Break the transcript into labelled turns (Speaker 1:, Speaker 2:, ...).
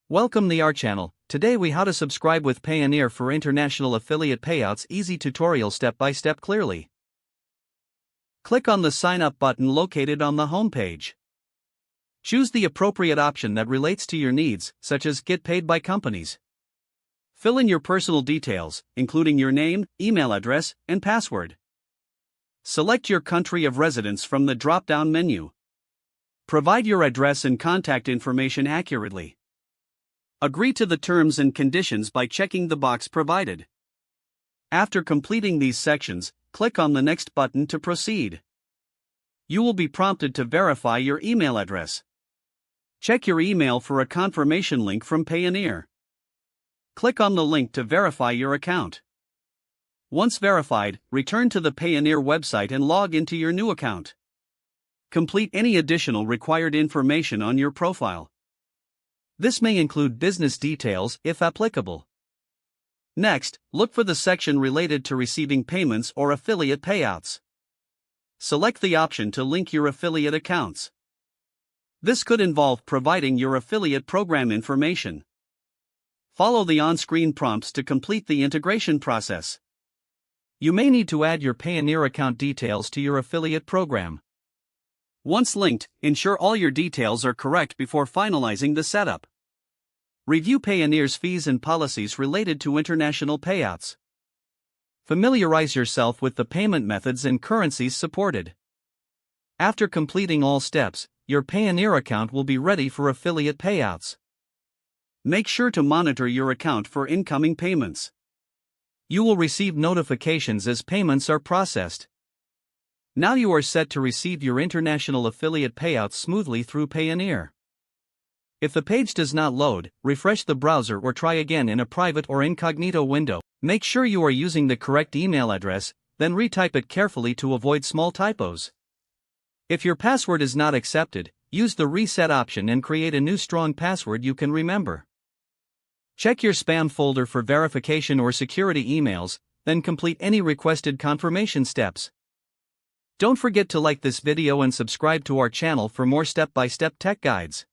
Speaker 1: Welcome to our channel. Today we how to subscribe with Payoneer for international affiliate payouts. Easy tutorial step by step clearly. Click on the sign up button located on the home page. Choose the appropriate option that relates to your needs, such as get paid by companies. Fill in your personal details, including your name, email address, and password. Select your country of residence from the drop-down menu. Provide your address and contact information accurately. Agree to the terms and conditions by checking the box provided. After completing these sections, click on the next button to proceed. You will be prompted to verify your email address. Check your email for a confirmation link from Payoneer. Click on the link to verify your account. Once verified, return to the Payoneer website and log into your new account. Complete any additional required information on your profile. This may include business details, if applicable. Next, look for the section related to receiving payments or affiliate payouts. Select the option to link your affiliate accounts. This could involve providing your affiliate program information. Follow the on-screen prompts to complete the integration process. You may need to add your Payoneer account details to your affiliate program. Once linked, ensure all your details are correct before finalizing the setup. Review Payoneer's fees and policies related to international payouts. Familiarize yourself with the payment methods and currencies supported. After completing all steps, your Payoneer account will be ready for affiliate payouts. Make sure to monitor your account for incoming payments. You will receive notifications as payments are processed. Now you are set to receive your international affiliate payouts smoothly through Payoneer. If the page does not load, refresh the browser or try again in a private or incognito window. Make sure you are using the correct email address, then retype it carefully to avoid small typos. If your password is not accepted, use the reset option and create a new strong password you can remember. Check your spam folder for verification or security emails, then complete any requested confirmation steps. Don't forget to like this video and subscribe to our channel for more step-by-step tech guides.